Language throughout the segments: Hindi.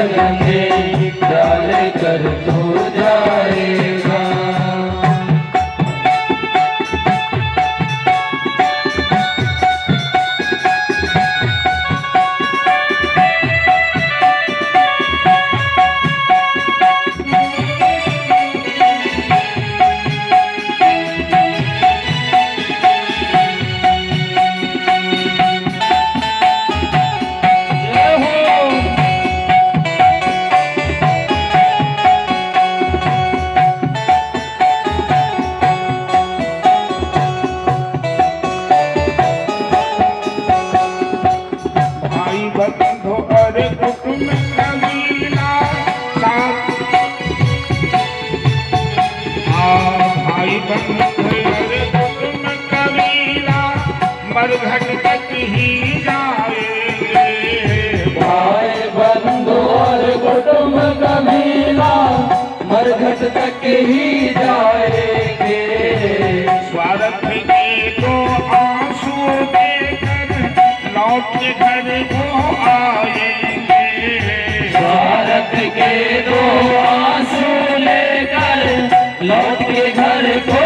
जग में क्या लेकर तू जाएगा। बंधु और कुटुंब कबीला भाई बंधु और कुटुंब कबीला मरघट तक ही जाएंगे। भाई बंधु और कुटुंब कबीला मरघट तक ही जाएंगे। स्वार्थ के तो आंसू देकर लौट के घर को आएंगे। स्वार्थ के दो आंसू लेकर लौट के घर को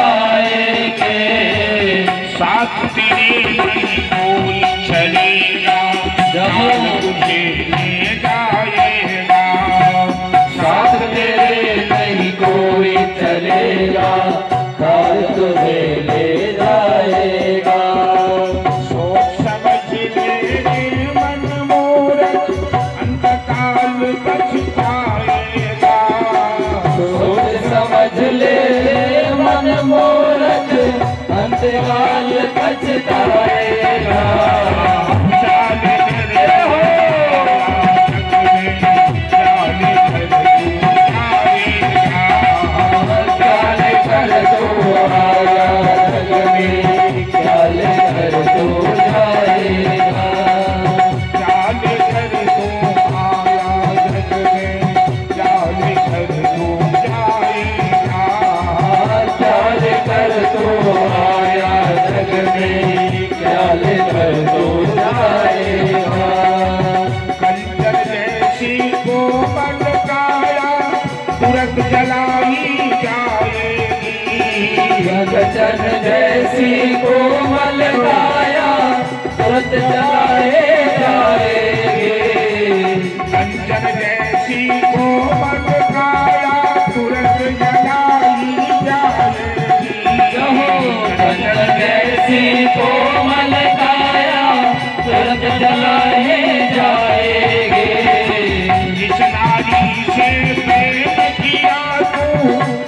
आएंगे। साथ तेरे नहीं कोई चलेगा जब तुझे ले जाएगा। साथ तेरे नहीं कोई चलेगा घर तुझे ले जाएगा। सोच समझ ले मन मूरख अंतकाल पछताएगा। सोच समझ ले मन मूरख अंतकाल पछताएगा। तुरंत जलाई जाएगी। कंचन जैसी कोमल काया तुरंत जलाए जाएगी। कंचन जैसी कोमल काया तुरंत जलाई जाएगी। कंचन जैसी कोमल काया तुरंत जलाए जाएगी। जिस नारी से प्रेम किया तो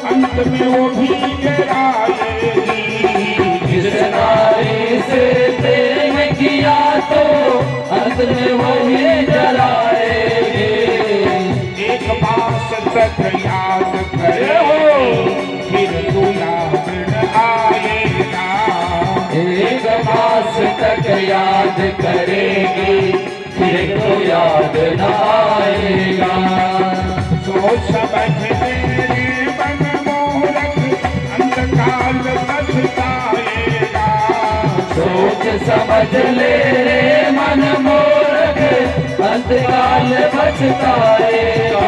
अंत में वो भी जलाएगी। जिस नारी से प्रेम किया तो अंत में वो भी जलाएगी। एक मास तक याद करे फिर तू याद न आएगा। एक मास तक याद करेगी फिर तो याद न आएगा। सोच समझ तेरे मन मूरख अंतकाल पछताएगा। सोच समझ ले रे मन मूरख अंतकाल पछताएगा।